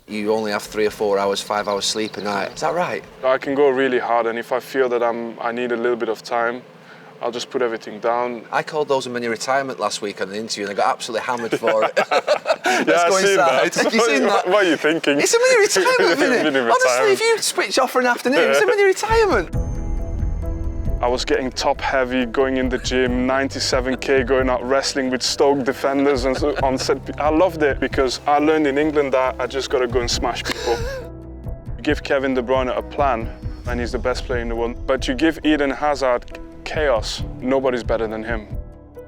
you only have 3 or 4 hours, 5 hours sleep a night. Is that right? I can go really hard, and if I feel that I need a little bit of time, I'll just put everything down. I called those a mini retirement last week on an interview and I got absolutely hammered for it. Let's go inside. Have you seen that? What are you thinking? It's a mini retirement, isn't it? Honestly, if you switch off for an afternoon, it's a mini retirement. I was getting top heavy, going in the gym, 97k, going out wrestling with Stoke defenders and so on set. I loved it because I learned in England that I just got to go and smash people. You give Kevin De Bruyne a plan and he's the best player in the world, but you give Eden Hazard chaos, nobody's better than him.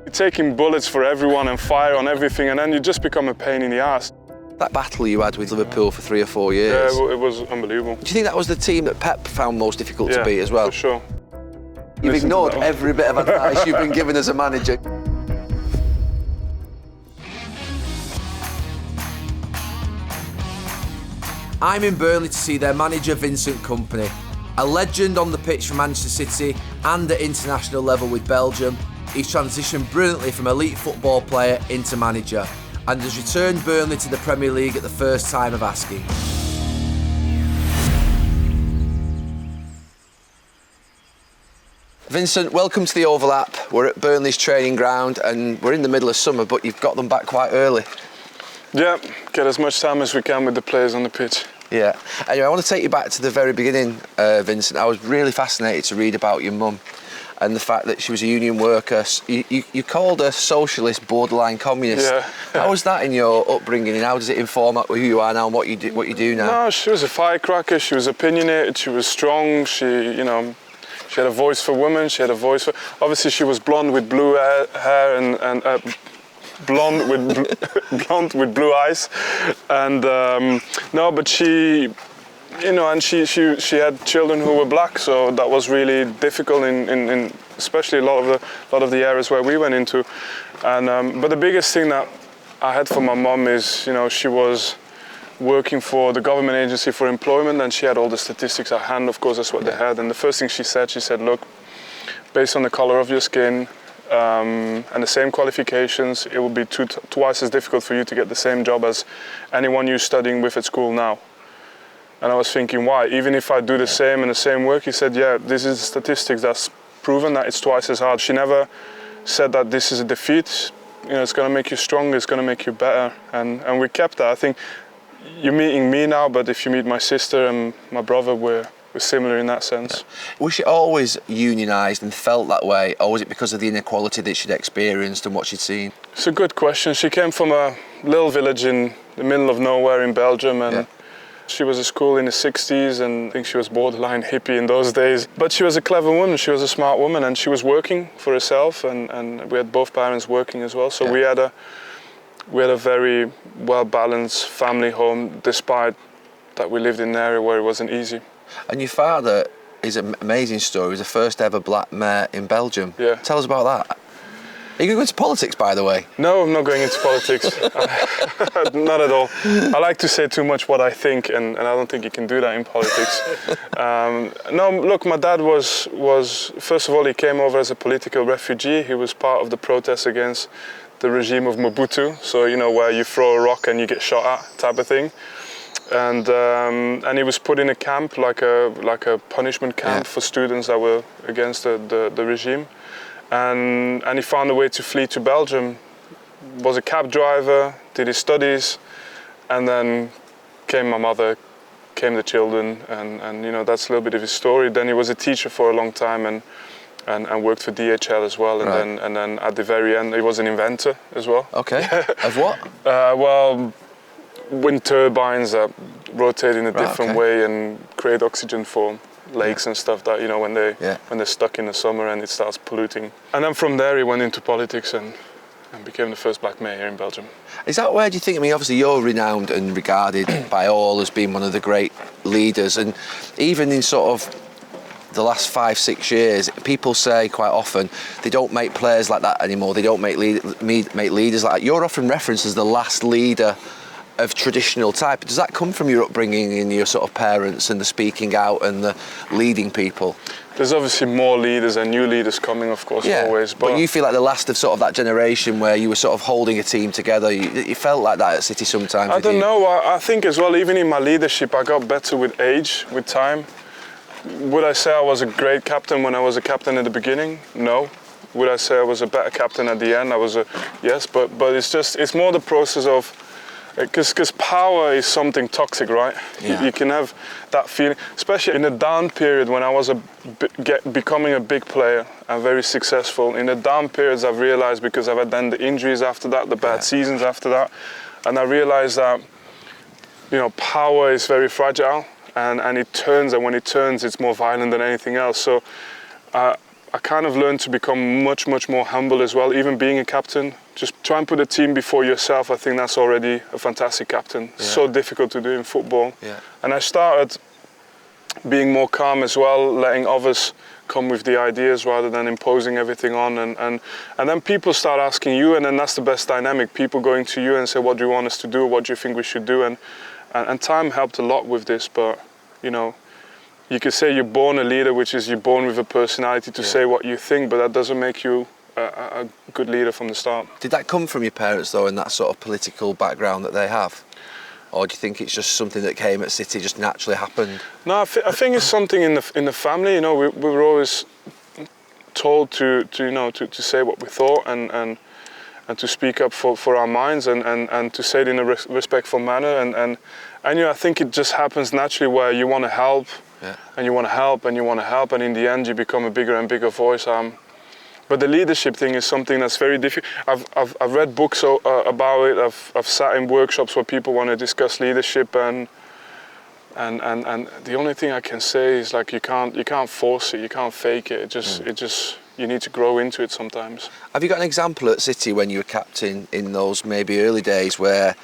You're taking bullets for everyone and fire on everything, and then you just become a pain in the ass. That battle you had with Liverpool for 3 or 4 years. Yeah, it was unbelievable. Do you think that was the team that Pep found most difficult to beat as well? For sure. You've ignored every bit of advice you've been given as a manager. I'm in Burnley to see their manager Vincent Kompany. A legend on the pitch for Manchester City and at international level with Belgium, he's transitioned brilliantly from elite football player into manager and has returned Burnley to the Premier League at the first time of asking. Vincent, welcome to the Overlap. We're at Burnley's training ground and we're in the middle of summer, but you've got them back quite early. Yeah, get as much time as we can with the players on the pitch. Yeah. Anyway, I want to take you back to the very beginning, Vincent. I was really fascinated to read about your mum and the fact that she was a union worker. You called her socialist, borderline communist. Yeah. How was that in your upbringing, and how does it inform who you are now and what you do now? No, she was a firecracker. She was opinionated. She was strong. She had a voice for women. She had a voice for. Obviously, she was blonde with blue hair and blonde with blue eyes, and no, but she. And she had children who were black, so that was really difficult in especially a lot of the areas where we went into. And but the biggest thing that I had for my mom is, she was working for the government agency for employment, and she had all the statistics at hand. Of course, that's what they had. And the first thing she said, look, based on the color of your skin and the same qualifications, it will be twice as difficult for you to get the same job as anyone you're studying with at school now. And I was thinking, why? Even if I do the same and the same work, he said, yeah, this is statistics that's proven that it's twice as hard. She never said that this is a defeat. It's going to make you stronger, it's going to make you better. And we kept that. I think you're meeting me now, but if you meet my sister and my brother, we're similar in that sense. Was she always unionised and felt that way, or was it because of the inequality that she'd experienced and what she'd seen? It's a good question. She came from a little village in the middle of nowhere in Belgium, and she was at school in the 60s, and I think she was borderline hippie in those days. But she was a clever woman, she was a smart woman, and she was working for herself, and we had both parents working as well. So we had a very well-balanced family home, despite that we lived in an area where it wasn't easy. And your father is an amazing story. He was the first ever black mayor in Belgium. Yeah. Tell us about that. Are you going to go into politics, by the way? No, I'm not going into politics. Not at all. I like to say too much what I think, and I don't think you can do that in politics. No, look, my dad was, first of all, he came over as a political refugee. He was part of the protests against the regime of Mobutu, so, where you throw a rock and you get shot at type of thing. And he was put in a camp, like a punishment camp for students that were against the regime. And he found a way to flee to Belgium, was a cab driver, did his studies, and then came my mother, came the children, and that's a little bit of his story. Then he was a teacher for a long time and worked for DHL as well, and then at the very end he was an inventor as well. Okay, of what? Well, wind turbines that rotate in a different way and create oxygen for lakes and stuff that, when they're stuck in the summer and it starts polluting. And then from there he went into politics and became the first black mayor in Belgium. Is that where do you think, obviously you're renowned and regarded by all as being one of the great leaders, and even in sort of the last 5-6 years, people say quite often they don't make players like that anymore, they don't make leaders like that. You're often referenced as the last leader of traditional type. Does that come from your upbringing and your sort of parents and the speaking out and the leading people? There's obviously more leaders and new leaders coming, of course, always. But you feel like the last of sort of that generation where you were sort of holding a team together. You felt like that at City sometimes. I don't know. I think as well, even in my leadership, I got better with age, with time. Would I say I was a great captain when I was a captain at the beginning? No. Would I say I was a better captain at the end? Yes, but it's more the process of, because power is something toxic, right? Yeah. You can have that feeling, especially in the down period when I was becoming a big player and very successful. In the down periods, I've realized, because I've had then the injuries after that, the bad seasons after that, and I realized that, power is very fragile, and it turns, and when it turns, it's more violent than anything else. So I kind of learned to become much, much more humble as well, even being a captain. Just try and put a team before yourself. I think that's already a fantastic captain. Yeah. So difficult to do in football. Yeah. And I started being more calm as well, letting others come with the ideas rather than imposing everything on. And then people start asking you, and then that's the best dynamic. People going to you and say, what do you want us to do? What do you think we should do? And time helped a lot with this, but, you could say you're born a leader, which is you're born with a personality to say what you think, but that doesn't make you a good leader from the start. Did that come from your parents, though, in that sort of political background that they have? Or do you think it's just something that came at City, just naturally happened? No, I think it's something in the family. We were always told to say what we thought and to speak up for our minds and to say it in a respectful manner. And I think it just happens naturally where you want to help. Yeah. And you want to help, and you want to help, and in the end you become a bigger and bigger voice. But the leadership thing is something that's very difficult. I've read books about it. I've sat in workshops where people want to discuss leadership, and the only thing I can say is, like, you can't force it, you can't fake it. It just you need to grow into it sometimes. Have you got an example at City when you were captain in those maybe early days where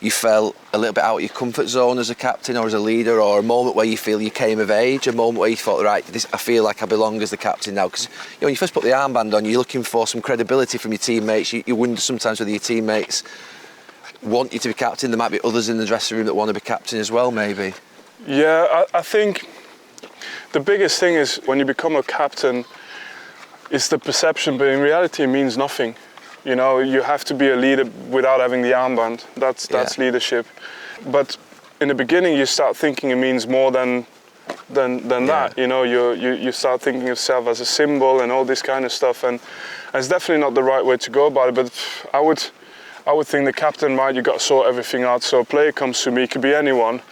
you felt a little bit out of your comfort zone as a captain or as a leader, or a moment where you feel you came of age, a moment where you thought, right, I feel like I belong as the captain now? Because when you first put the armband on, you're looking for some credibility from your teammates. You wonder sometimes whether your teammates want you to be captain. There might be others in the dressing room that want to be captain as well, maybe. Yeah, I think the biggest thing is when you become a captain, it's the perception, but in reality it means nothing. You have to be a leader without having the armband. That's leadership. But in the beginning, you start thinking it means more than that. You start thinking of yourself as a symbol and all this kind of stuff. And it's definitely not the right way to go about it. But I would think the captain, right, you got to sort everything out. So a player comes to me, it could be anyone,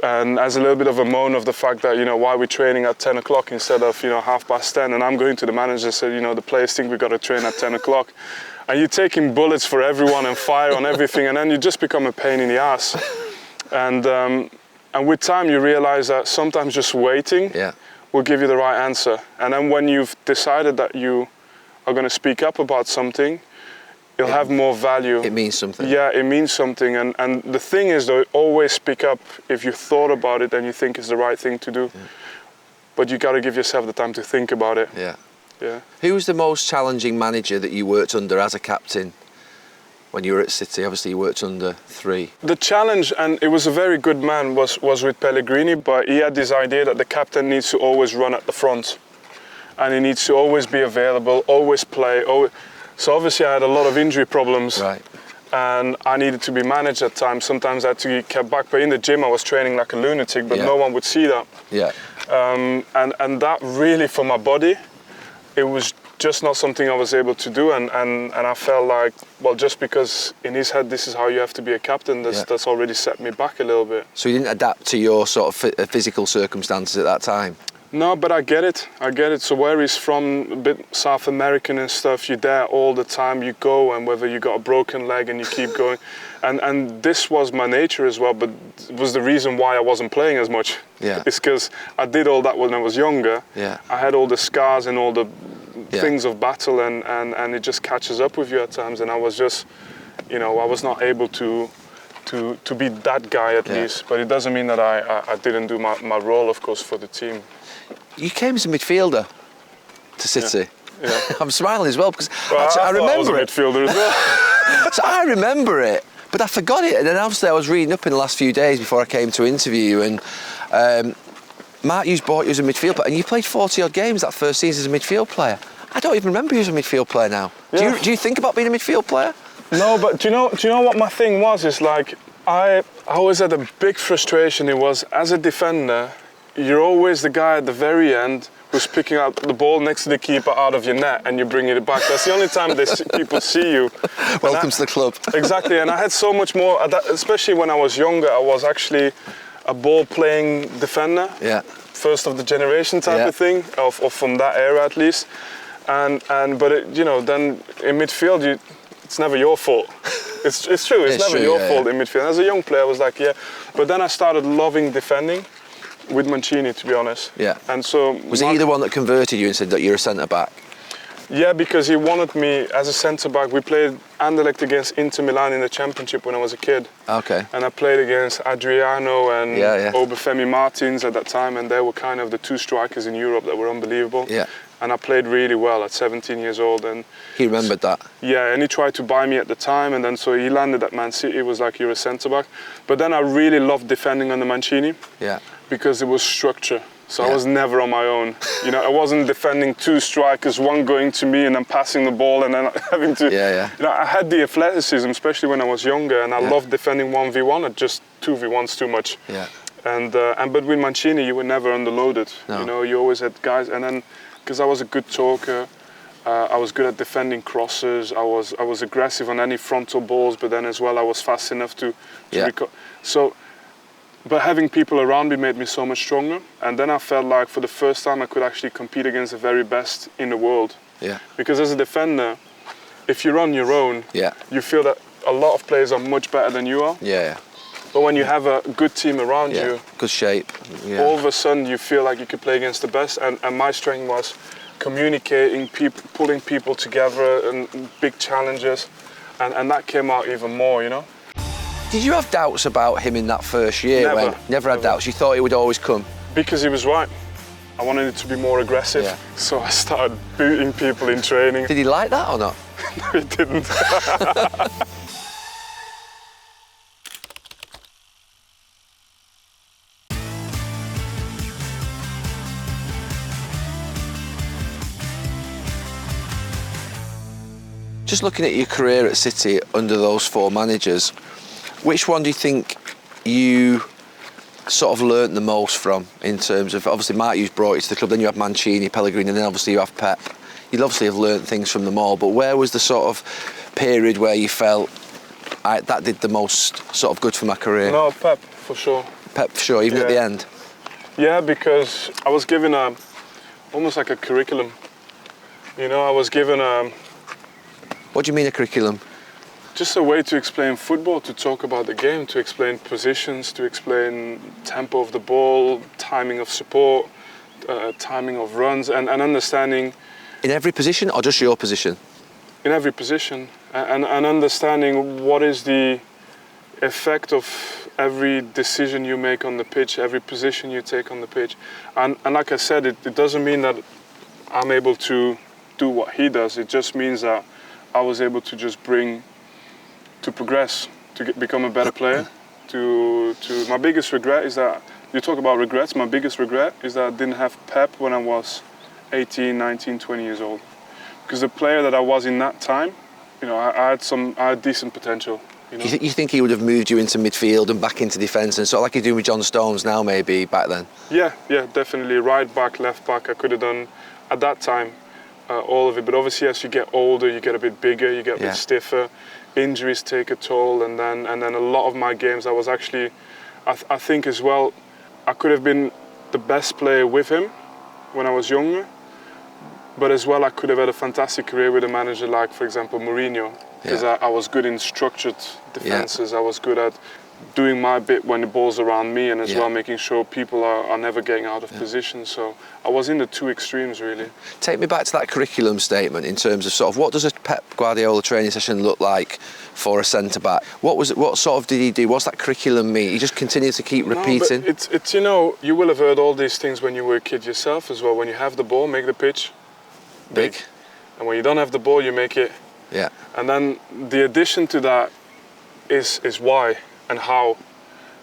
and has a little bit of a moan of the fact that, why we're training at 10 o'clock instead of, 10:30. And I'm going to the manager and say, the players think we've got to train at 10 o'clock. And you're taking bullets for everyone and fire on everything, and then you just become a pain in the ass. And with time, you realize that sometimes just waiting will give you the right answer. And then when you've decided that you are going to speak up about something, you'll have more value. It means something. Yeah, it means something. And the thing is, though, always speak up if you thought about it and you think it's the right thing to do. Yeah. But you got to give yourself the time to think about it. Yeah. Yeah. Who was the most challenging manager that you worked under as a captain when you were at City? Obviously, you worked under 3. The challenge, and it was a very good man, was with Pellegrini, but he had this idea that the captain needs to always run at the front. And he needs to always be available, always play. So obviously I had a lot of injury problems. Right. And I needed to be managed at times. Sometimes I had to get kept back. But in the gym I was training like a lunatic, but no one would see that. Yeah. And that really, for my body, it was just not something I was able to do, and I felt like, well, just because in his head this is how you have to be a captain, that's already set me back a little bit. So you didn't adapt to your sort of physical circumstances at that time? No, but I get it. So where he's from, a bit South American and stuff, you're there all the time, you go, and whether you got a broken leg and you keep going. And this was my nature as well, but it was the reason why I wasn't playing as much. Yeah. It's because I did all that when I was younger. Yeah. I had all the scars and all the things of battle, and it just catches up with you at times. And I was just, I was not able to be that guy at least. But it doesn't mean that I didn't do my role, of course, for the team. You came as a midfielder to City. Yeah. I'm smiling as well because I remember I was a midfielder as well. So I remember it, but I forgot it. And then obviously I was reading up in the last few days before I came to interview you, and Mark Hughes bought you as a midfield player, and you played 40 odd games that first season as a midfield player. I don't even remember you as a midfield player now. Yeah. Do you think about being a midfield player? No, but do you know what my thing was? Is like I always had a big frustration. It was, as a defender, you're always the guy at the very end who's picking up the ball next to the keeper out of your net and you're bringing it back. That's the only time people see you. Welcome to the club. Exactly, and I had so much more, especially when I was younger. I was actually a ball-playing defender. Yeah. First of the generation type of thing, or from that era at least. But then in midfield, it's never your fault. It's true. It's never your fault in midfield. As a young player, I was like, But then I started loving defending with Mancini, to be honest. Yeah. And so was he the one that converted you and said that you're a centre back? Yeah, because he wanted me as a centre back. We played Anderlecht against Inter Milan in the Championship when I was a kid. Okay. And I played against Adriano and yeah. Obafemi Martins at that time, and they were kind of the two strikers in Europe that were unbelievable. Yeah. And I played really well at 17 years old. And he remembered that. Yeah, and he tried to buy me at the time, and then so he landed at Man City. It was like, you're a centre back. But then I really loved defending under Mancini. Yeah. Because it was structure. So I was never on my own. I wasn't defending two strikers, one going to me and then passing the ball and then having to. I had the athleticism, especially when I was younger, and I loved defending 1v1. At just 2v1's too much. Yeah. But with Mancini, you were never underloaded. No. You always had guys, and then because I was a good talker, I was good at defending crosses. I was aggressive on any frontal balls, but then as well I was fast enough to But having people around me made me so much stronger. And then I felt like for the first time I could actually compete against the very best in the world. Yeah. Because as a defender, if you're on your own, you feel that a lot of players are much better than you are. Yeah. But when you have a good team around you, good shape, all of a sudden you feel like you could play against the best. And my strength was communicating, pulling people together and big challenges. And that came out even more, Did you have doubts about him in that first year? Never had doubts? You thought it would always come? Because he was right. I wanted it to be more aggressive. Yeah. So I started booting people in training. Did he like that or not? No, he didn't. Just looking at your career at City under those four managers, which one do you think you sort of learnt the most from in terms of, obviously Mark Hughes brought you to the club, then you have Mancini, Pellegrini, and then obviously you have Pep. You'd obviously have learnt things from them all, but where was the sort of period where you felt that did the most sort of good for my career? No, Pep, for sure. Pep, for sure, even at the end? Yeah, because I was given almost like a curriculum. I was given What do you mean a curriculum? Just a way to explain football, to talk about the game, to explain positions, to explain tempo of the ball, timing of support, timing of runs, and understanding. In every position or just your position? In every position, and understanding what is the effect of every decision you make on the pitch, every position you take on the pitch. And like I said, it doesn't mean that I'm able to do what he does. It just means that I was able to just progress, to become a better player. My biggest regret is that, you talk about regrets, my biggest regret is that I didn't have Pep when I was 18, 19, 20 years old. Because the player that I was in that time, I had decent potential. You think he would have moved you into midfield and back into defence, and sort of like you're doing with John Stones now maybe back then? Yeah, definitely. Right back, left back, I could have done at that time. All of it, but obviously as you get older, you get a bit bigger, you get a bit stiffer. Injuries take a toll, and then a lot of my games, I was actually, I think as well, I could have been the best player with him when I was younger, but as well I could have had a fantastic career with a manager like, for example, Mourinho, because I was good in structured defences. I was good at doing my bit when the ball's around me, and as well making sure people are never getting out of position. So I was in the two extremes, really. Take me back to that curriculum statement in terms of sort of what does a Pep Guardiola training session look like for a centre-back? What sort of did he do? What's that curriculum mean? He just continued to keep repeating? But it's you will have heard all these things when you were a kid yourself as well. When you have the ball, make the pitch big. And when you don't have the ball, you make it. Yeah. And then the addition to that is why and how.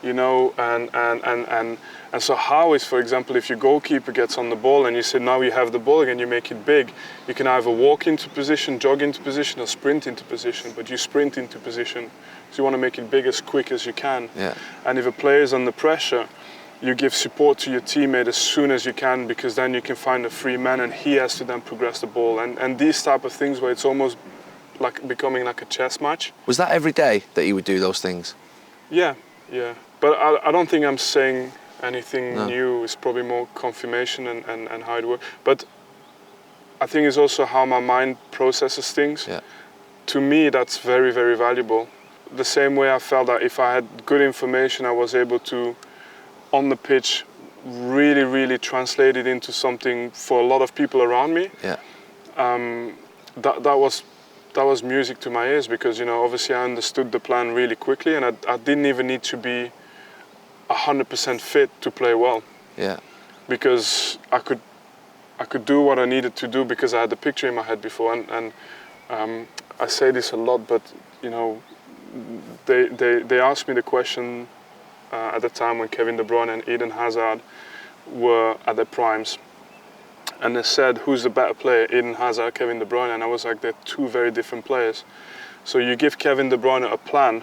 you know, and so how is, for example, if your goalkeeper gets on the ball and you say, now you have the ball again, you make it big, you can either walk into position, jog into position, or sprint into position, but you sprint into position. So you want to make it big as quick as you can. Yeah. And if a player is under pressure, you give support to your teammate as soon as you can, because then you can find a free man and he has to then progress the ball. And these type of things where it's almost like becoming like a chess match. Was that every day that you would do those things? Yeah. But I don't think I'm saying anything No. new. It's probably more confirmation and how it works. But I think it's also how my mind processes things. Yeah. To me, that's very, very valuable. The same way I felt that if I had good information, I was able to, on the pitch, really, really translate it into something for a lot of people around me. Yeah. That was music to my ears, because, you know, obviously I understood the plan really quickly, and I didn't even need to be 100% fit to play well. Yeah. Because I could do what I needed to do because I had the picture in my head before. And I say this a lot, but, you know, they asked me the question at the time when Kevin De Bruyne and Eden Hazard were at their primes. And they said, who's the better player, Eden Hazard, Kevin De Bruyne? And I was like, they're two very different players. So you give Kevin De Bruyne a plan,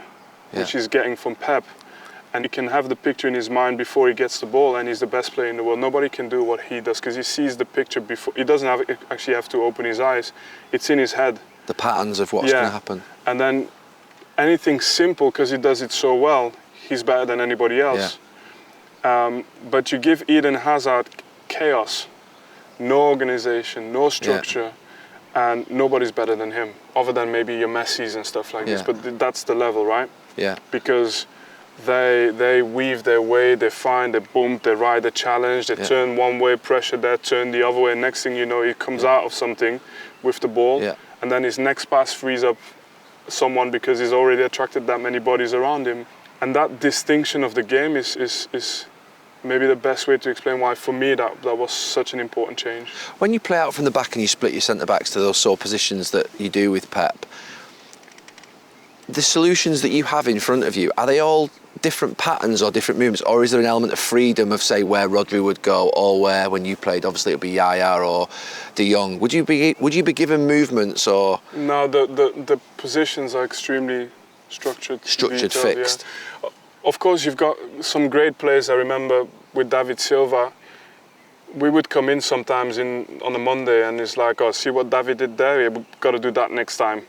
which he's getting from Pep, and he can have the picture in his mind before he gets the ball, and he's the best player in the world. Nobody can do what he does, because he sees the picture before. He doesn't actually have to open his eyes. It's in his head. The patterns of what's going to happen. And then anything simple, because he does it so well, he's better than anybody else. Yeah. But you give Eden Hazard chaos, no organization, no structure, and nobody's better than him, other than maybe your Messis and stuff like this. But that's the level, right? Yeah. Because they weave their way, they find, they boom, they ride the challenge, they turn one way, pressure there, turn the other way. Next thing you know, he comes out of something with the ball, and then his next pass frees up someone because he's already attracted that many bodies around him. And that distinction of the game is maybe the best way to explain why, for me, that was such an important change. When you play out from the back and you split your centre-backs to those sort of positions that you do with Pep, the solutions that you have in front of you, are they all different patterns or different movements, or is there an element of freedom of, say, where Rodri would go, or where, when you played, obviously it would be Yaya or De Jong? Would you be given movements, or...? No, the positions are extremely structured, detailed, fixed. Yeah. Of course, you've got some great players. I remember with David Silva, we would come in sometimes on a Monday, and it's like, oh, see what David did there? Yeah, we've got to do that next time.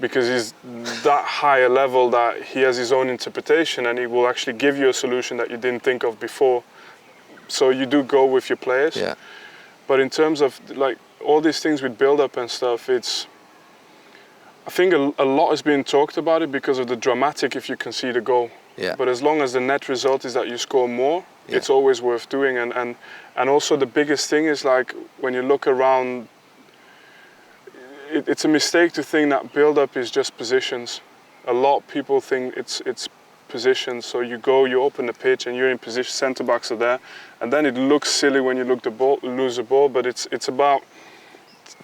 Because he's that higher level that he has his own interpretation, and he will actually give you a solution that you didn't think of before. So you do go with your players. Yeah. But in terms of like all these things with build-up and stuff, I think a lot is being talked about it because of the dramatic if you concede a goal. Yeah. But as long as the net result is that you score more, it's always worth doing. And also the biggest thing is, like, when you look around, it's a mistake to think that build-up is just positions. A lot of people think it's positions. So you open the pitch and you're in position, centre-backs are there, and then it looks silly when you lose the ball, but it's about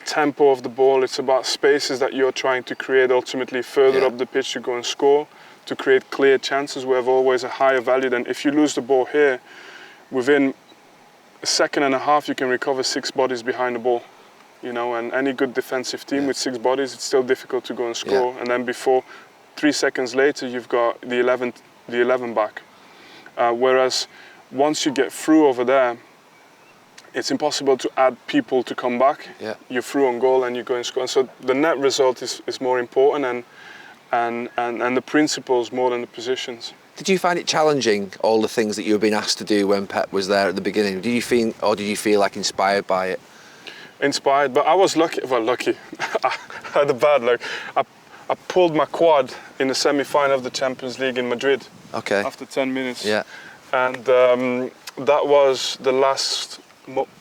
tempo of the ball, it's about spaces that you're trying to create ultimately further up the pitch to go and score, to create clear chances. We have always a higher value than if you lose the ball here, within a second and a half you can recover 6 bodies behind the ball. You know, and any good defensive team with 6 bodies, it's still difficult to go and score. And then before 3 seconds later, you've got the 11 back. Whereas once you get through over there, it's impossible to add people to come back. Yeah. You're through on goal and you go and score. And so the net result is more important, and the principles more than the positions. Did you find it challenging, all the things that you were being asked to do when Pep was there at the beginning? Did you feel like inspired by it? Inspired, but I was lucky. Well, lucky. I had a bad luck. I pulled my quad in the semi-final of the Champions League in Madrid. Okay. After 10 minutes. Yeah. And that was the last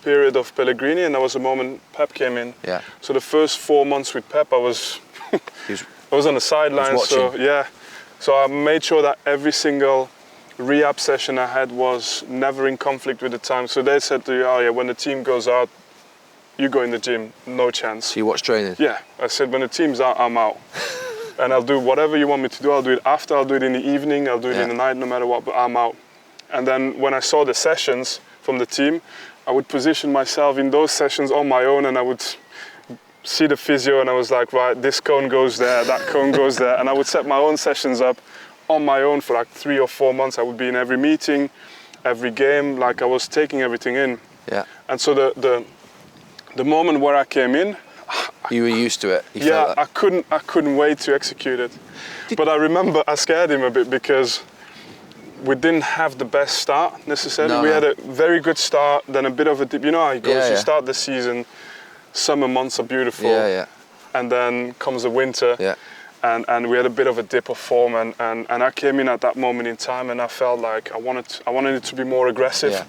period of Pellegrini, and that was the moment Pep came in. Yeah. So the first 4 months with Pep, I was on the sidelines. So yeah. So I made sure that every single rehab session I had was never in conflict with the time. So they said to you, oh yeah, when the team goes out, you go in the gym, no chance. So you watch training? Yeah, I said when the team's out, I'm out. and I'll do whatever you want me to do. I'll do it after, I'll do it in the evening, I'll do it in the night, no matter what, but I'm out. And then when I saw the sessions from the team, I would position myself in those sessions on my own, and I would see the physio, and I was like, right, this cone goes there, that cone goes there, and I would set my own sessions up on my own for like 3 or 4 months. I would be in every meeting, every game, like I was taking everything in. Yeah. And so the moment where I came in, you were used to it. You yeah, felt that. I couldn't wait to execute it. But I remember I scared him a bit because we didn't have the best start necessarily. No, we no. had a very good start, then a bit of a dip. You know how it goes. Yeah, You yeah. start the season, summer months are beautiful, Yeah. and then comes the winter. Yeah. And we had a bit of a dip of form, and I came in at that moment in time, and I felt like I wanted it to be more aggressive. Yeah.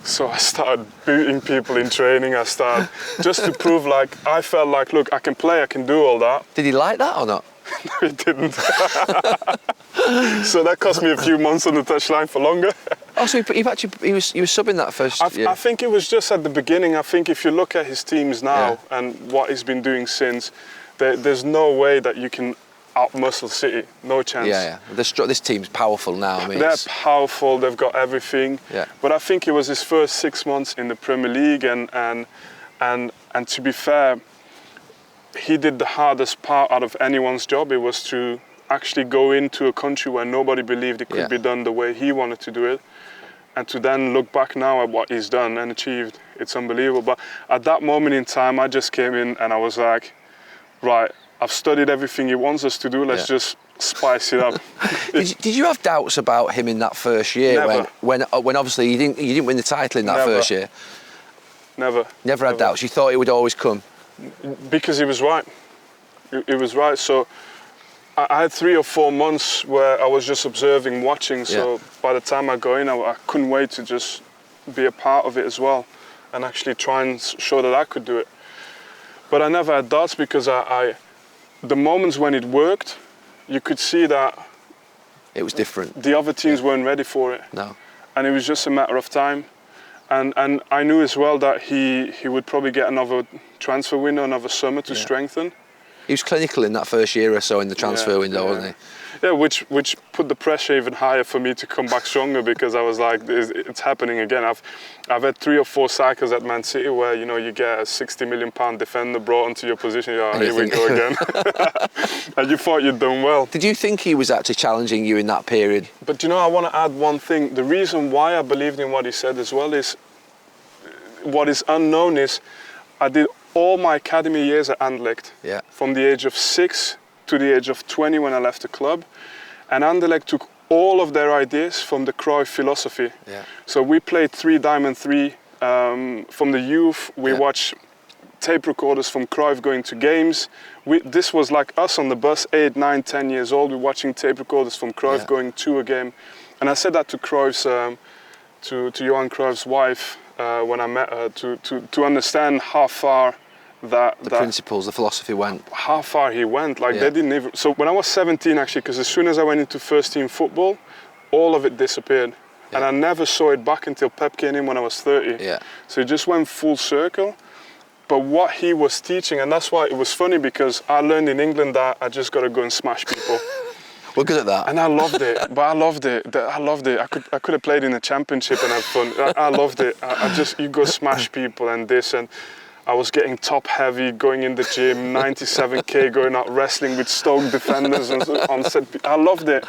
So I started booting people in training. I started just to prove, like, I felt like, look, I can play, I can do all that. Did he like that or not? No, he didn't. So that cost me a few months on the touchline for longer. Oh, so he was subbing that first year. I think it was just at the beginning. I think if you look at his teams now and what he's been doing since, there's no way that you can out-muscle City. No chance. Yeah. This team's powerful now. I mean, They're powerful, they've got everything. Yeah. But I think it was his first 6 months in the Premier League, and to be fair, he did the hardest part out of anyone's job. It was to actually go into a country where nobody believed it could be done the way he wanted to do it, and to then look back now at what he's done and achieved. It's unbelievable. But at that moment in time, I just came in and I was like, right, I've studied everything he wants us to do. Let's just spice it up. Did you have doubts about him in that first year? Never. When obviously you didn't win the title in that Never. first year? Never Had doubts. You thought it would always come. Because he was right. He was right. So I had 3 or 4 months where I was just observing, watching. So by the time I go in, I couldn't wait to just be a part of it as well, and actually try and show that I could do it. But I never had doubts because the moments when it worked, you could see that It was different. the other teams weren't ready for it. No. And it was just a matter of time. And I knew as well that he would probably get another transfer window, another summer to strengthen. He was clinical in that first year or so in the transfer window, wasn't he? Yeah, which put the pressure even higher for me to come back stronger, because I was like, it's happening again. I've had 3 or 4 cycles at Man City where, you know, you get a £60 million defender brought onto your position. Here we go again. And you thought you'd done well. Did you think he was actually challenging you in that period? But you know, I want to add one thing. The reason why I believed in what he said as well is, what is unknown is, I did all my academy years at Anderlecht. Yeah. From the age of 6 to the age of 20 when I left the club. And Anderlecht took all of their ideas from the Cruyff philosophy. Yeah. So we played 3-diamond-3 from the youth. We watched tape recorders from Cruyff going to games. This was like us on the bus, 8, 9, 10 years old. We're watching tape recorders from Cruyff going to a game. And I said that to Cruyff's, to Johan Cruyff's wife when I met her, to understand how far the Principles, the philosophy went. How far he went. Like they didn't even. So when I was 17, actually, because as soon as I went into first team football, all of it disappeared. And I never saw it back until Pep came in when I was 30. Yeah. So it just went full circle. But what he was teaching, and that's why it was funny, because I learned in England that I just got to go and smash people. We're good at that. And I loved it. But I loved it. I loved it. I could have played in the championship and had fun. I loved it. You go smash people and this, and I was getting top heavy, going in the gym, 97k, going out wrestling with Stoke defenders and on set. I loved it.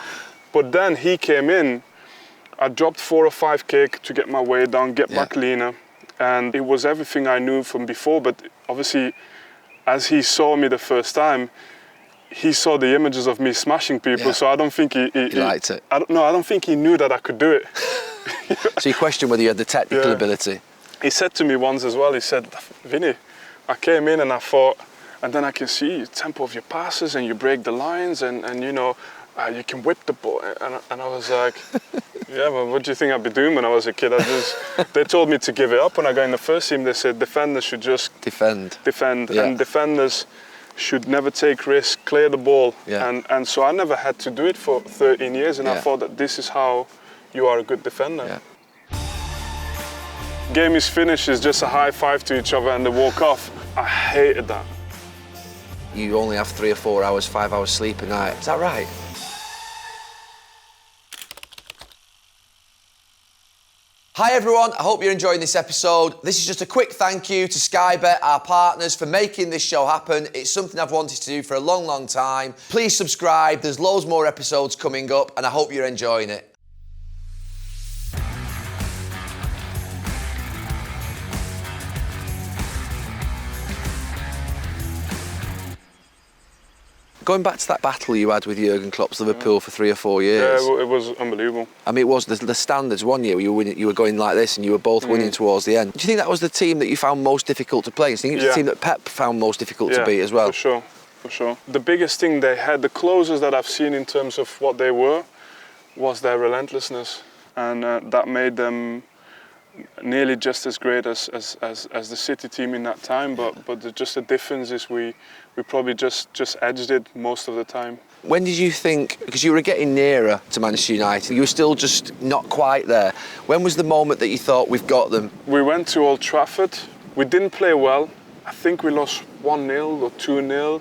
But then he came in. I dropped 4 or 5k to get my weight down, get back leaner. And it was everything I knew from before. But obviously, as he saw me the first time, he saw the images of me smashing people. Yeah. So I don't think he liked it. I don't think he knew that I could do it. So you questioned whether you had the technical ability. He said to me once as well, he said, Vinny, I came in and I thought, and then I can see the tempo of your passes and you break the lines and you know, you can whip the ball. And I was like, yeah, well, what do you think I'd be doing when I was a kid? They told me to give it up when I got in the first team. They said defenders should just defend. Yeah. And defenders should never take risks, clear the ball. Yeah. And so I never had to do it for 13 years, and I thought that this is how you are a good defender. Yeah. Game is finished, it's just a high five to each other and they walk off. I hated that. you only have 3 or 4 hours, 5 hours sleep a night. Is that right? Hi everyone, I hope you're enjoying this episode. This is just a quick thank you to Sky Bet, our partners, for making this show happen. It's something I've wanted to do for a long, long time. Please subscribe, there's loads more episodes coming up and I hope you're enjoying it. Going back to that battle you had with Jurgen Klopp's Liverpool for 3 or 4 years. Yeah, it was unbelievable. I mean, it was the standards. One year you were going like this and you were both winning towards the end. Do you think that was the team that you found most difficult to play? Do you think it was the team that Pep found most difficult to beat as well? For sure. The biggest thing they had, the closest that I've seen in terms of what they were, was their relentlessness. And that made them nearly just as great as the City team in that time. But just the difference is we probably just edged it most of the time. When did you think, because you were getting nearer to Manchester United, you were still just not quite there. When was the moment that you thought, we've got them? We went to Old Trafford. We didn't play well. I think we lost 1-0 or 2-0,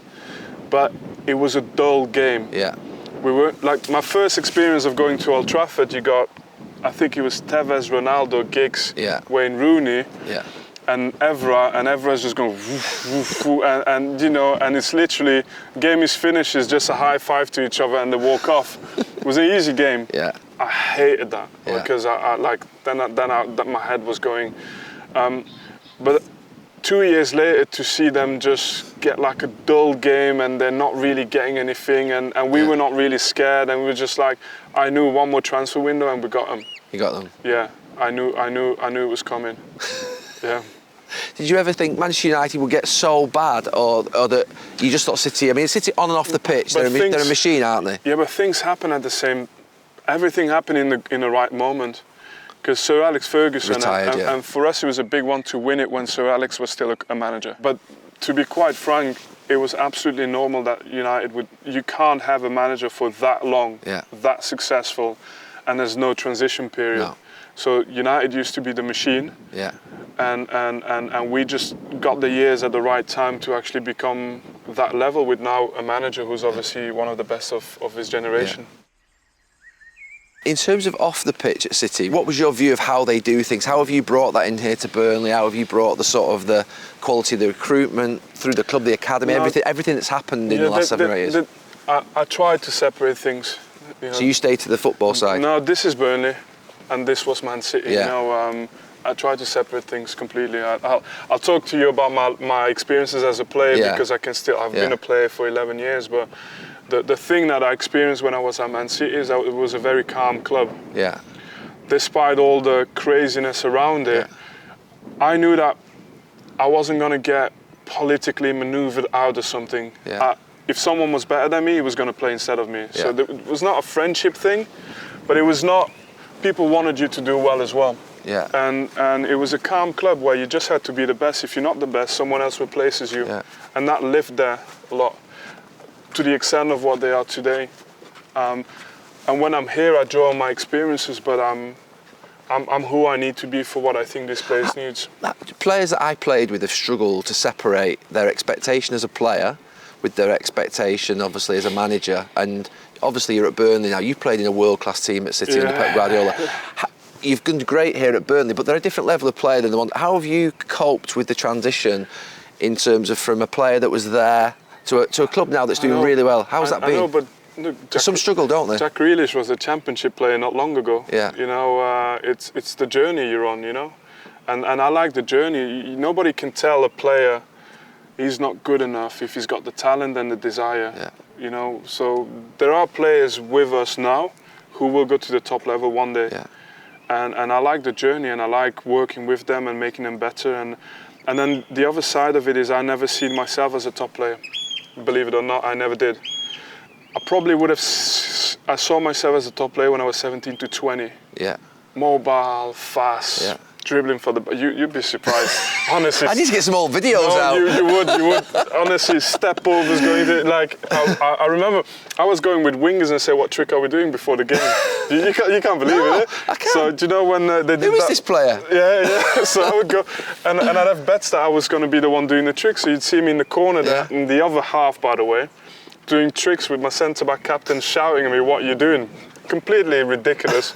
but it was a dull game. Yeah. We were, like, my first experience of going to Old Trafford, you got, I think it was Tevez, Ronaldo, Giggs, Wayne Rooney. Yeah. And Evra's just going woof, woof, woof, and you know, and it's literally, game is finished, it's just a high five to each other and they walk off. It was an easy game. Yeah. I hated that because then my head was going. But 2 years later, to see them just get like a dull game and they're not really getting anything, and we were not really scared, and we were just like, I knew one more transfer window and we got them. You got them? Yeah, I knew it was coming. Yeah. Did you ever think Manchester United would get so bad, or that you just thought City? I mean, City on and off the pitch, they're a machine, aren't they? Yeah, but things happen at the same. Everything happened in the right moment, because Sir Alex Ferguson retired, and for us it was a big one to win it when Sir Alex was still a manager. But to be quite frank, it was absolutely normal that United would. You can't have a manager for that long, that successful, and there's no transition period. No. So United used to be the machine. Yeah. And we just got the years at the right time to actually become that level with now a manager who's obviously one of the best of his generation. In terms of off the pitch at City, what was your view of how they do things? How have you brought that in here to Burnley? How have you brought the sort of the quality of the recruitment through the club, the academy, everything that's happened in the last 7 or 8 years? I tried to separate things. You know. So you stayed to the football side? No, this is Burnley and this was Man City. Yeah. You know, I try to separate things completely. I'll talk to you about my experiences as a player because I've been a player for 11 years, but the thing that I experienced when I was at Man City is that it was a very calm club. Yeah. Despite all the craziness around it, I knew that I wasn't going to get politically maneuvered out of something. Yeah. If someone was better than me, he was going to play instead of me. So it was not a friendship thing, but it was not, people wanted you to do well as well. Yeah. And it was a calm club where you just had to be the best. If you're not the best, someone else replaces you. Yeah. And that lived there a lot, to the extent of what they are today. And when I'm here, I draw on my experiences, but I'm who I need to be for what I think this place needs. Players that I played with have struggled to separate their expectation as a player with their expectation, obviously, as a manager. And obviously, you're at Burnley now. You've played in a world-class team at City under Pep Guardiola. You've done great here at Burnley, but they're a different level of player than the one. How have you coped with the transition in terms of from a player that was there to a club now that's doing really well? How's that been? I know, but look, some struggle, don't they? Jack Grealish was a championship player not long ago. Yeah. You know, it's the journey you're on, you know, and I like the journey. Nobody can tell a player he's not good enough if he's got the talent and the desire. Yeah. You know, so there are players with us now who will go to the top level one day. Yeah. And I like the journey, and I like working with them and making them better. And then the other side of it is I never seen myself as a top player. Believe it or not, I never did. I probably would have. I saw myself as a top player when I was 17 to 20. Yeah. Mobile, fast, dribbling for the... You'd be surprised, honestly. I need to get some old videos out. You would. Honestly, step overs going to... Like, I remember I was going with wingers and I say, what trick are we doing before the game? You can't believe it, eh? I can't. So, do you know when they did Who is this player? Yeah. So I would go, and I'd have bets that I was going to be the one doing the trick. So you'd see me in the corner there, in the other half, by the way, doing tricks with my centre-back captain shouting at me, what are you doing? Completely ridiculous.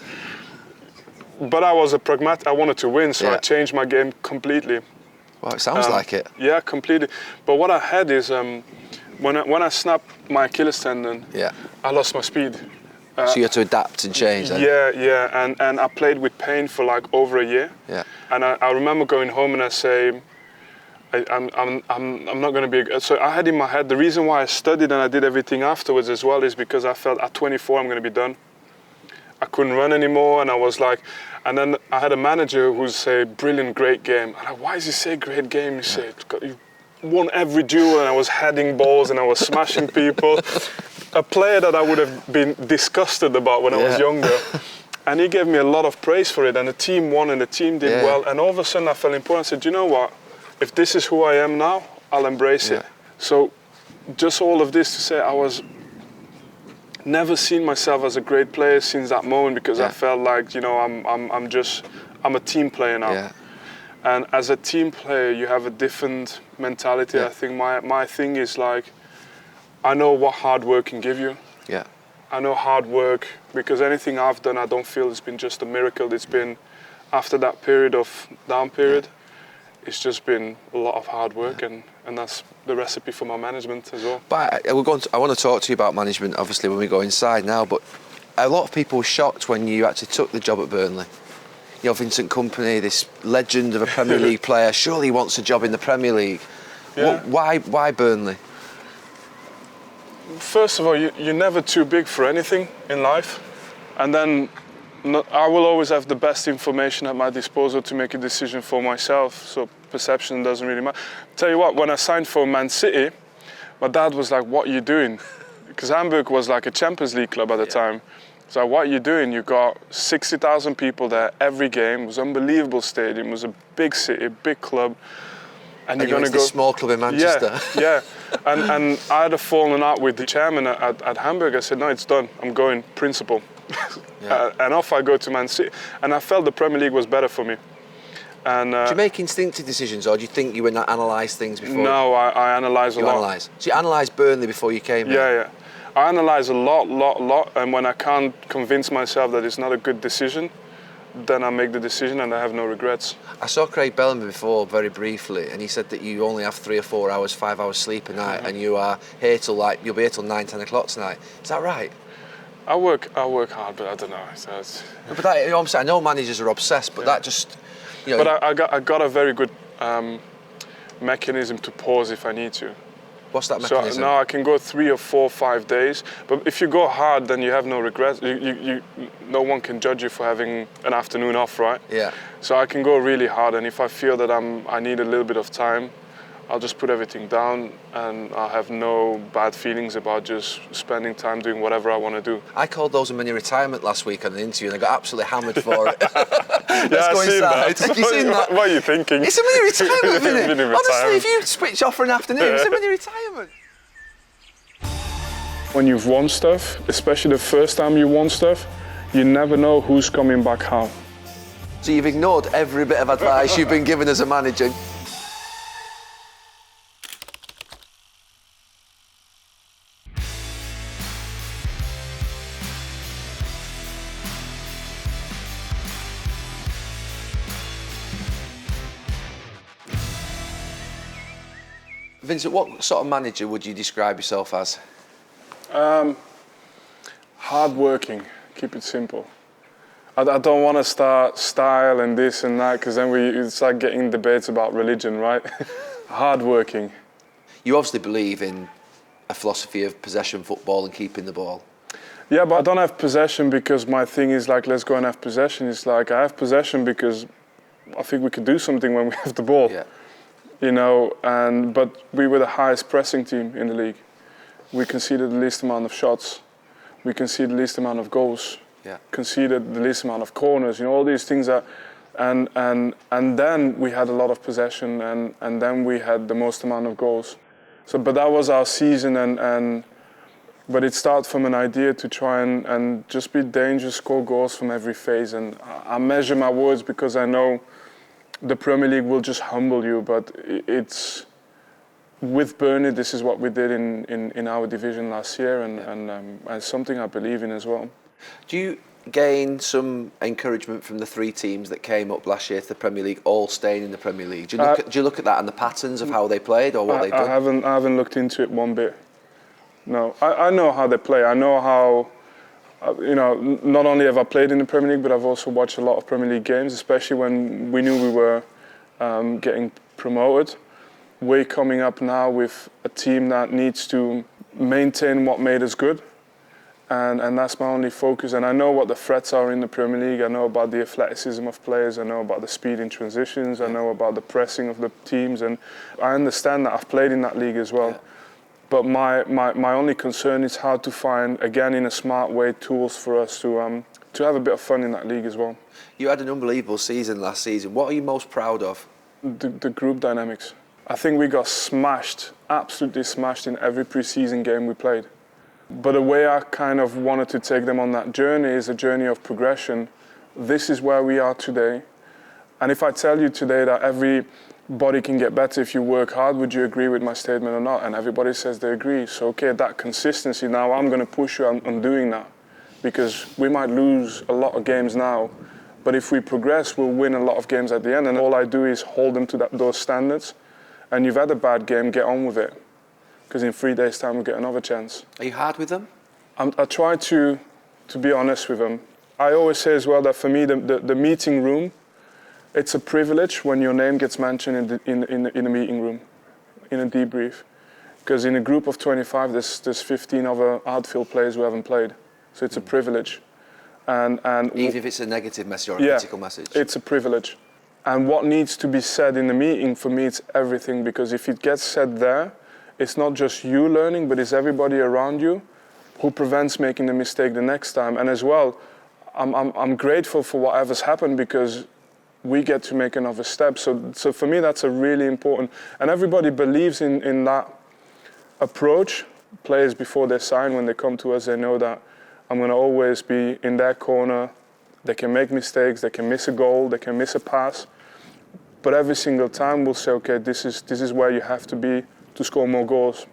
But I was a pragmatic, I wanted to win, so I changed my game completely. Well, it sounds like it. Yeah, completely. But what I had is, when I snapped my Achilles tendon, I lost my speed. So you had to adapt and change then? Yeah, and I played with pain for like over a year. Yeah. And I remember going home and I say, I'm not going to be... So I had in my head, the reason why I studied and I did everything afterwards as well is because I felt at 24 I'm going to be done. I couldn't run anymore, and I was like... And then I had a manager who say, brilliant, great game. And why does he say great game? He said, you won every duel, and I was heading balls and I was smashing people. A player that I would have been disgusted about when I was younger. And he gave me a lot of praise for it, and the team won and the team did well. And all of a sudden I felt important. I said, you know what? If this is who I am now, I'll embrace it. So just all of this to say I was never seen myself as a great player since that moment, because I felt like, you know, I'm a team player now. And as a team player, you have a different mentality. I think my thing is like, I know what hard work can give you. I know hard work, because anything I've done, I don't feel it's been just a miracle. It's been, after that period of down period, it's just been a lot of hard work, and that's the recipe for my management as well. But I want to talk to you about management, obviously, when we go inside now, but a lot of people were shocked when you actually took the job at Burnley. You know, Vincent Kompany, this legend of a Premier League player, surely he wants a job in the Premier League. Why Burnley? First of all, you're never too big for anything in life, and then I will always have the best information at my disposal to make a decision for myself, so perception doesn't really matter. Tell you what, when I signed for Man City, my dad was like, what are you doing? Because Hamburg was like a Champions League club at the time. So what are you doing? You got 60,000 people there every game. It was an unbelievable stadium. It was a big city, big club. And you're going to go... this small club in Manchester. And I had a falling out with the chairman at Hamburg. I said, no, it's done. I'm going principal. And off I go to Man City. And I felt the Premier League was better for me. And, do you make instinctive decisions, or do you think you would not analyse things before? No, I analyse a lot. Analyse. So you analysed Burnley before you came here? Yeah. I analyse a lot. And when I can't convince myself that it's not a good decision, then I make the decision and I have no regrets. I saw Craig Bellamy before, very briefly, and he said that you only have 3 or 4 hours, 5 hours sleep a night, and you are here till you'll be here till 9, 10 o'clock tonight. Is that right? I work hard, but I don't know. But that, you know what I'm saying? I know managers are obsessed, but that just, you know. But I got a very good mechanism to pause if I need to. What's that mechanism? So now I can go 3 or 4 or 5 days, but if you go hard, then you have no regrets. No one can judge you for having an afternoon off, right? Yeah. So I can go really hard, and if I feel that I need a little bit of time, I'll just put everything down, and I'll have no bad feelings about just spending time doing whatever I want to do. I called those a mini retirement last week on an interview, and I got absolutely hammered for it. Let's go inside. Have you seen that? What are you thinking? It's a mini retirement, isn't it? Honestly, if you switch off for an afternoon, it's a mini retirement. When you've won stuff, especially the first time you won stuff, you never know who's coming back how. So you've ignored every bit of advice you've been given as a manager. Vincent, what sort of manager would you describe yourself as? Hard working, keep it simple. I don't want to start style and this and that, because then it's like getting debates about religion, right? Hard working. You obviously believe in a philosophy of possession football and keeping the ball. Yeah, but I don't have possession because my thing is like, let's go and have possession. It's like, I have possession because I think we can do something when we have the ball. Yeah. You know, but we were the highest pressing team in the league. We conceded the least amount of shots. We conceded the least amount of goals. Yeah. Conceded the least amount of corners. You know, all these things that and then we had a lot of possession, and then we had the most amount of goals. So, but that was our season, but it started from an idea to try and just be dangerous, score goals from every phase. And I measure my words because I know the Premier League will just humble you, but it's with Burnley, this is what we did in our division last year, and it's something I believe in as well. Do you gain some encouragement from the three teams that came up last year to the Premier League, all staying in the Premier League? Do you look at that and the patterns of how they played or what they've done? I haven't looked into it one bit. No, I know how they play. I know how, not only have I played in the Premier League, but I've also watched a lot of Premier League games, especially when we knew we were getting promoted. We're coming up now with a team that needs to maintain what made us good. And that's my only focus. And I know what the threats are in the Premier League. I know about the athleticism of players. I know about the speed in transitions. I know about the pressing of the teams. And I understand that. I've played in that league as well. Yeah. But my only concern is how to find, again, in a smart way, tools for us to have a bit of fun in that league as well. You had an unbelievable season last season. What are you most proud of? The group dynamics. I think we got smashed, absolutely smashed in every pre-season game we played. But the way I kind of wanted to take them on that journey is a journey of progression. This is where we are today. And if I tell you today that everybody can get better if you work hard, would you agree with my statement or not? And everybody says they agree. So, okay, that consistency, now I'm going to push you on doing that. Because we might lose a lot of games now, but if we progress, we'll win a lot of games at the end. And all I do is hold them to those standards. And you've had a bad game, get on with it. Because in 3 days' time, we'll get another chance. Are you hard with them? I try to be honest with them. I always say as well that for me, the meeting room, it's a privilege when your name gets mentioned in the meeting room, in a debrief. Because in a group of 25, there's 15 other outfield players who haven't played. So it's a privilege. And even if it's a negative message or a critical message? It's a privilege. And what needs to be said in the meeting, for me, it's everything. Because if it gets said there, it's not just you learning, but it's everybody around you who prevents making the mistake the next time. And as well, I'm grateful for whatever's happened because we get to make another step. So for me, that's a really important. And everybody believes in that approach. Players before they sign, when they come to us, they know that I'm going to always be in their corner. They can make mistakes, they can miss a goal, they can miss a pass. But every single time we'll say, okay, this is where you have to be to score more goals.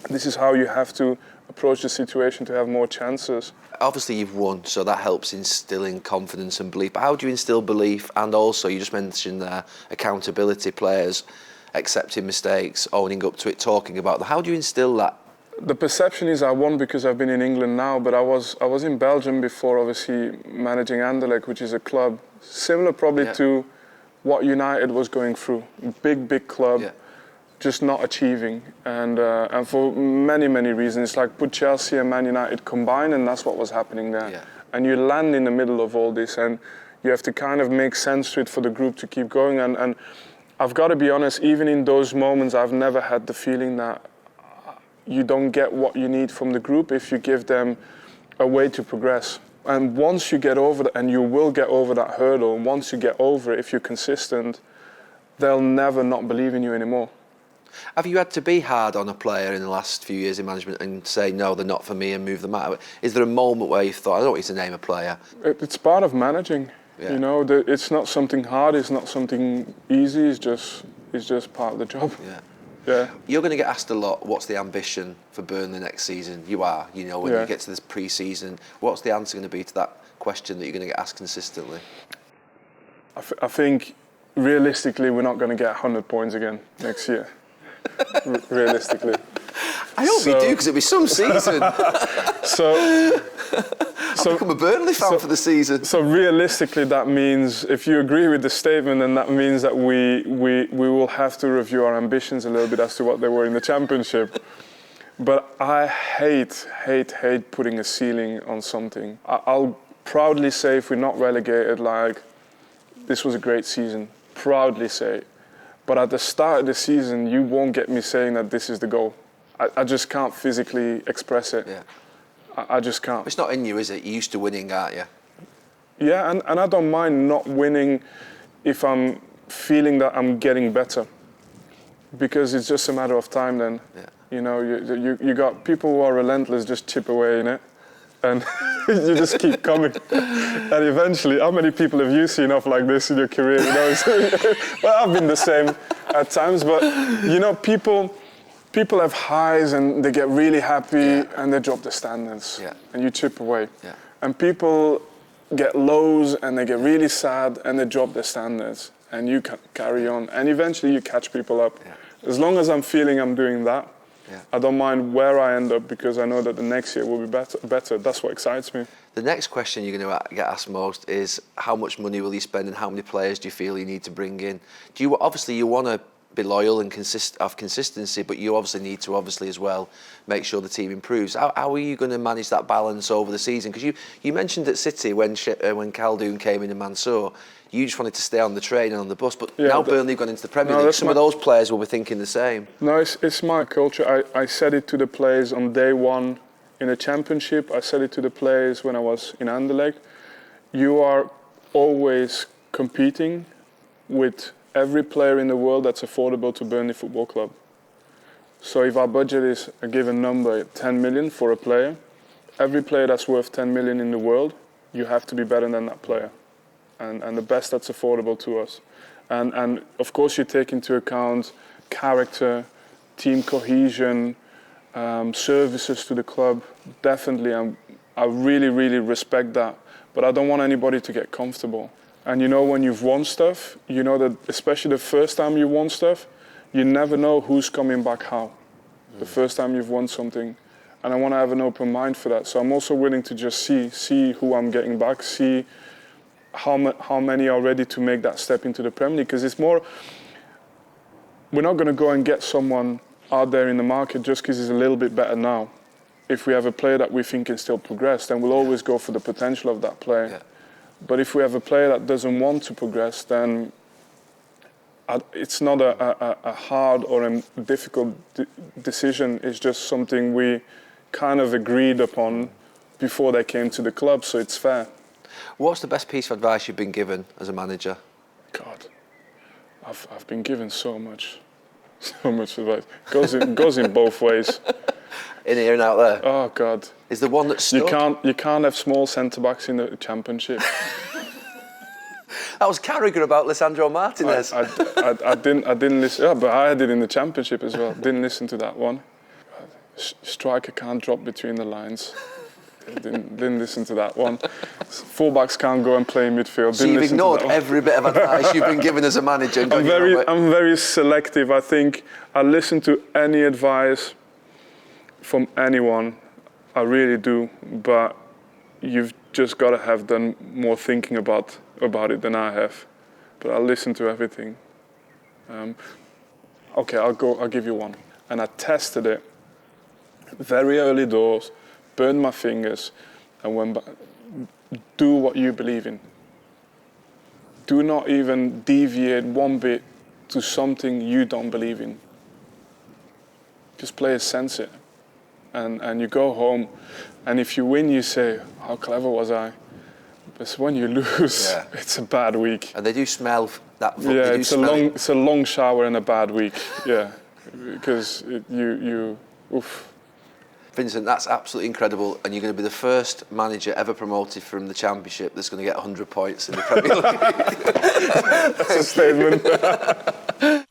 This is how you have to approach the situation to have more chances. Obviously you've won, so that helps instilling confidence and belief. But how do you instill belief? And also, you just mentioned there, accountability, players accepting mistakes, owning up to it, talking about them. How do you instill that? The perception is I won because I've been in England now, but I was in Belgium before, obviously managing Anderlecht, which is a club similar probably to what United was going through. Big club. Yeah. Just not achieving, and for many reasons. It's like put Chelsea and Man United combined, and that's what was happening there. Yeah. And you land in the middle of all this, and you have to kind of make sense to it for the group to keep going. And I've got to be honest, even in those moments, I've never had the feeling that you don't get what you need from the group if you give them a way to progress. And once you get over that, and you will get over that hurdle, and once you get over it, if you're consistent, they'll never not believe in you anymore. Have you had to be hard on a player in the last few years in management and say, no, they're not for me, and move them out? Is there a moment where you thought, I don't want you to name a player? It's part of managing. Yeah. You know, it's not something hard, it's not something easy, it's just part of the job. Yeah. You're going to get asked a lot, what's the ambition for Burnley next season? You are, when you get to this pre-season. What's the answer going to be to that question that you're going to get asked consistently? I think, realistically, we're not going to get 100 points again next year. Realistically. I hope you do, because it'll be some season. I'll become a Burnley fan for the season. So realistically, that means, if you agree with the statement, then that means that we will have to review our ambitions a little bit as to what they were in the Championship. But I hate putting a ceiling on something. I'll proudly say, if we're not relegated, like, this was a great season. Proudly say. But at the start of the season, you won't get me saying that this is the goal. I just can't physically express it. Yeah. I just can't. It's not in you, is it? You're used to winning, aren't you? Yeah, and I don't mind not winning if I'm feeling that I'm getting better, because it's just a matter of time then. Yeah. You know, you got people who are relentless, just chip away in it, and you just keep coming. And eventually, how many people have you seen off like this in your career? You know, well, I've been the same at times, but you know, people have highs and they get really happy and they drop the standards, and you chip away. Yeah. And people get lows and they get really sad and they drop their standards, and you carry on, and eventually you catch people up. Yeah. As long as I'm feeling I'm doing that, I don't mind where I end up, because I know that the next year will be better. That's what excites me. The next question you're going to get asked most is, how much money will you spend and how many players do you feel you need to bring in? You want to be loyal and have consistency, but you obviously need to as well make sure the team improves. How are you going to manage that balance over the season? Because you mentioned at City when Khaldoon came in and Mansour, you just wanted to stay on the train and on the bus, but now Burnley have gone into the Premier League. Some of those players will be thinking the same. No, it's my culture. I said it to the players on day one in the Championship. I said it to the players when I was in Anderlecht. You are always competing with every player in the world that's affordable to Burnley Football Club. So if our budget is a given number, 10 million for a player, every player that's worth 10 million in the world, you have to be better than that player. And the best that's affordable to us. And of course you take into account character, team cohesion, services to the club. Definitely, I really, really respect that. But I don't want anybody to get comfortable. And you know, when you've won stuff, you know that especially the first time you won stuff, you never know who's coming back how. The first time you've won something. And I want to have an open mind for that. So I'm also willing to just see who I'm getting back, see how many are ready to make that step into the Premier League. Because it's more, we're not going to go and get someone out there in the market just because he's a little bit better now. If we have a player that we think can still progress, then we'll always go for the potential of that player. Yeah. But if we have a player that doesn't want to progress, then it's not a hard or a difficult decision. It's just something we kind of agreed upon before they came to the club, so it's fair. What's the best piece of advice you've been given as a manager? God, I've been given so much advice. Goes in both ways. In here and out there. Oh God. Is the one that stuck? You can't have small centre backs in the Championship. That was Carragher about Lisandro Martinez. I didn't listen. Yeah, but I had it in the Championship as well. Didn't listen to that one. Striker can't drop between the lines. Didn't listen to that one. Fullbacks can't go and play in midfield. So you've ignored every bit of advice you've been given as a manager. I'm very selective. I think I listen to any advice from anyone. I really do. But you've just got to have done more thinking about it than I have. But I listen to everything. Okay, I'll give you one. And I tested it very early doors. Burned my fingers, and went back. Do what you believe in. Do not even deviate one bit to something you don't believe in. Just play it, sense it. And you go home, and if you win, you say, how clever was I? But when you lose, it's a bad week. And they do smell that. Yeah, it's a long shower and a bad week. Yeah, because oof. Vincent, that's absolutely incredible, and you're going to be the first manager ever promoted from the Championship that's going to get 100 points in the Premier League. That's a statement.